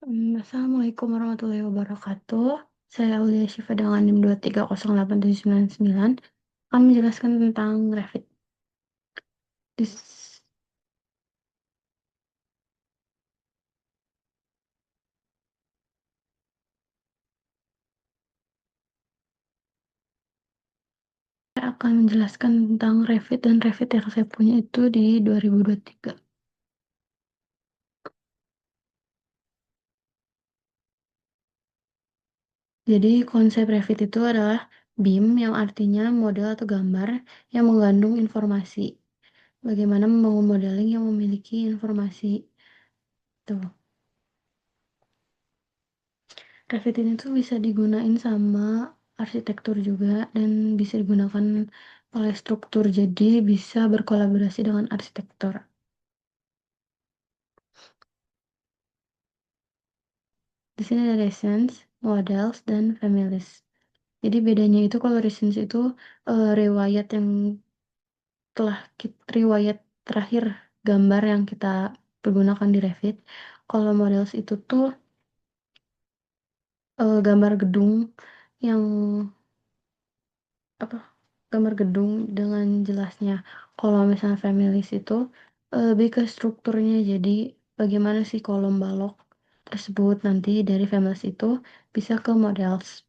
Assalamualaikum warahmatullahi wabarakatuh. Saya Aulia Syifa dengan NIM 2308799. Kami menjelaskan tentang Revit. Dis- Saya akan menjelaskan tentang Revit dan Revit yang saya punya itu di 2023. Jadi konsep Revit itu adalah BIM yang artinya model atau gambar yang mengandung informasi. Bagaimana membangun modeling yang memiliki informasi. Tuh. Revit ini tuh bisa digunain sama arsitektur juga dan bisa digunakan oleh struktur, jadi bisa berkolaborasi dengan arsitektur. Di sini ada Reasons, Models, dan Families. Jadi bedanya itu kalau Reasons itu riwayat yang riwayat terakhir gambar yang kita pergunakan di Revit. Kalau Models itu tuh gambar gedung yang apa gambar gedung dengan jelasnya. Kalau misalnya families itu lebih ke strukturnya, jadi bagaimana sih kolom balok tersebut nanti dari families itu bisa ke models.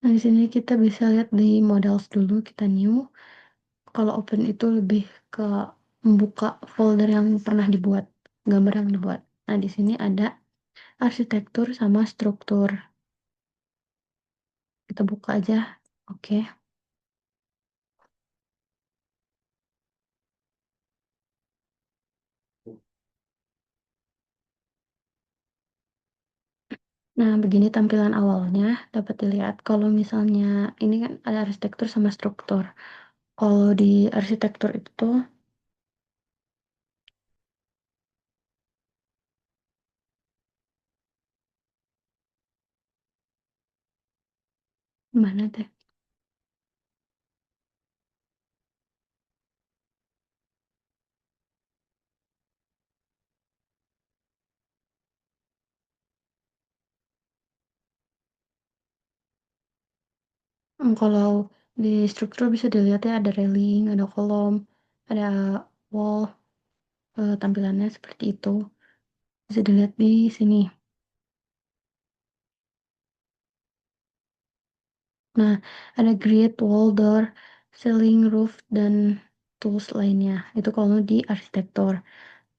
Nah, di sini kita bisa lihat di models dulu, kita new. Kalau open itu lebih ke membuka folder yang pernah dibuat, gambar yang dibuat. Nah, di sini ada arsitektur sama struktur. Kita buka aja. Oke. Nah, begini tampilan awalnya dapat dilihat kalau misalnya ini kan ada arsitektur sama struktur. Kalau di arsitektur itu tuh mana teh? Kalau di struktur bisa dilihat ya ada railing, ada kolom, ada wall, tampilannya seperti itu. Bisa dilihat di sini. Nah, ada grid, wall, door, ceiling, roof, dan tools lainnya. Itu kalau di arsitektur.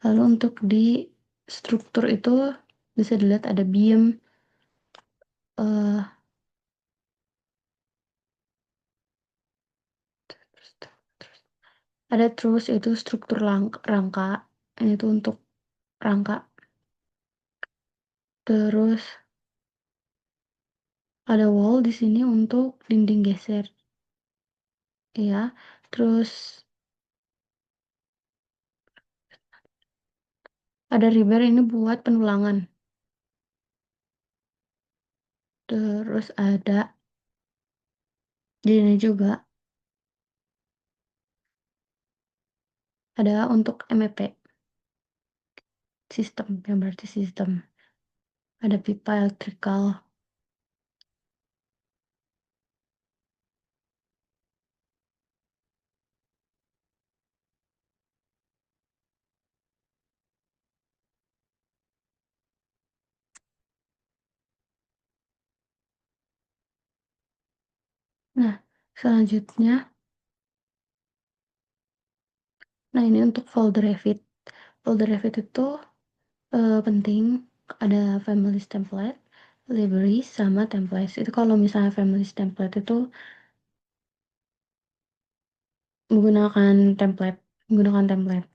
Lalu untuk di struktur itu bisa dilihat ada beam, eh ada terus itu struktur rangka. Ini tuh untuk rangka. Terus ada wall di sini untuk dinding geser. Ya. Terus ada rebar ini buat penulangan. Terus ada di ini juga ada untuk MEP sistem yang berarti sistem. Ada pipa elektrikal. Nah, selanjutnya, nah ini untuk folder Revit. Folder Revit itu penting ada families template, libraries sama templates. Itu kalau misalnya families template itu menggunakan template, menggunakan template.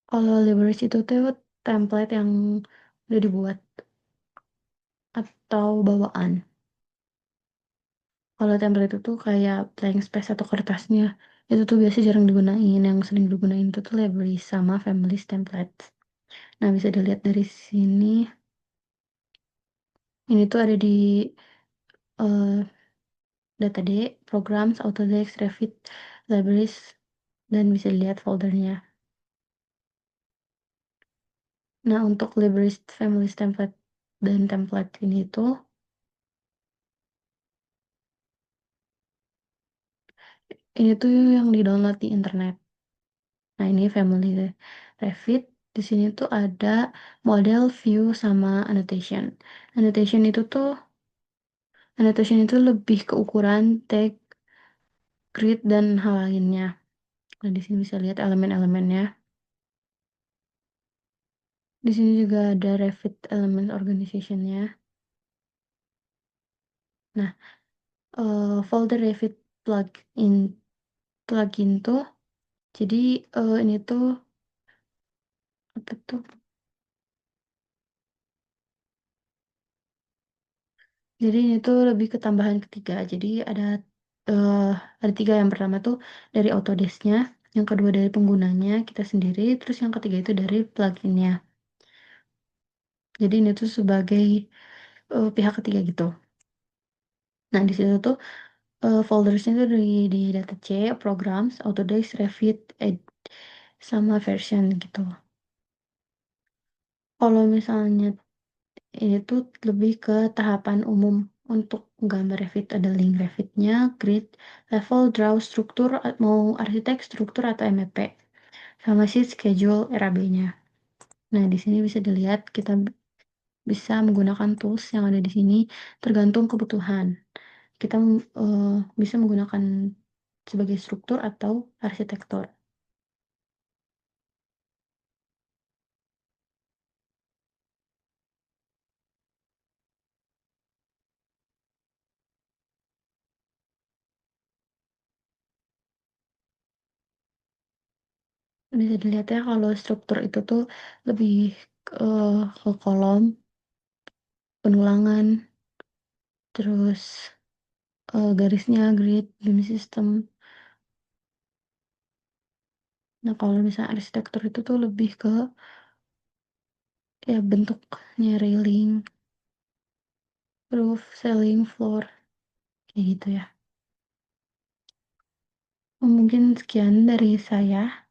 Kalau libraries itu tuh template yang udah dibuat atau bawaan. Kalau template itu kayak blank space atau kertasnya. Itu tuh biasa jarang digunain. Yang sering digunain itu tuh libraries sama families templates. Nah, bisa dilihat dari sini. Ini tuh ada di eh, data D, programs, Autodesk, Revit, libraries, dan bisa dilihat foldernya. Nah, untuk libraries, families template, dan template ini tuh, ini tuh yang di-download di internet. Nah, ini family Revit. Di sini tuh ada model, view, sama annotation. Annotation itu tuh, annotation itu lebih ke ukuran, tag, grid, dan hal lainnya. Nah, di sini bisa lihat elemen-elemennya. Di sini juga ada Revit Element Organization-nya. Nah, folder Revit plugin plugin tuh, jadi ini tuh apa tuh? Jadi ini tuh lebih ke tambahan ketiga. Jadi eh, ada tiga. Yang pertama tuh dari Autodesk-nya, yang kedua dari penggunanya kita sendiri, terus yang ketiga itu dari pluginnya. Jadi ini tuh sebagai pihak ketiga gitu. Nah, di situ tuh foldersnya tuh di data C, programs, Autodesk, Revit, sama version gitu. Kalau misalnya ini tuh lebih ke tahapan umum. Untuk gambar Revit ada link Revitnya, grid, level, draw, struktur, mau arsitek, struktur atau MEP, sama sheet, schedule, RAB-nya. Nah, di sini bisa dilihat kita bisa menggunakan tools yang ada di sini tergantung kebutuhan. Kita eh, bisa menggunakan sebagai struktur atau arsitektur. Bisa dilihat ya kalau struktur itu tuh lebih eh, ke kolom, penulangan, terus garisnya, grid, beam system. Nah, kalau misalnya arsitektur itu tuh lebih ke ya bentuknya railing, roof, ceiling, floor, kayak gitu ya. Mungkin sekian dari saya.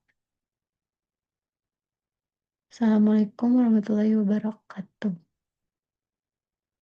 Assalamualaikum warahmatullahi wabarakatuh.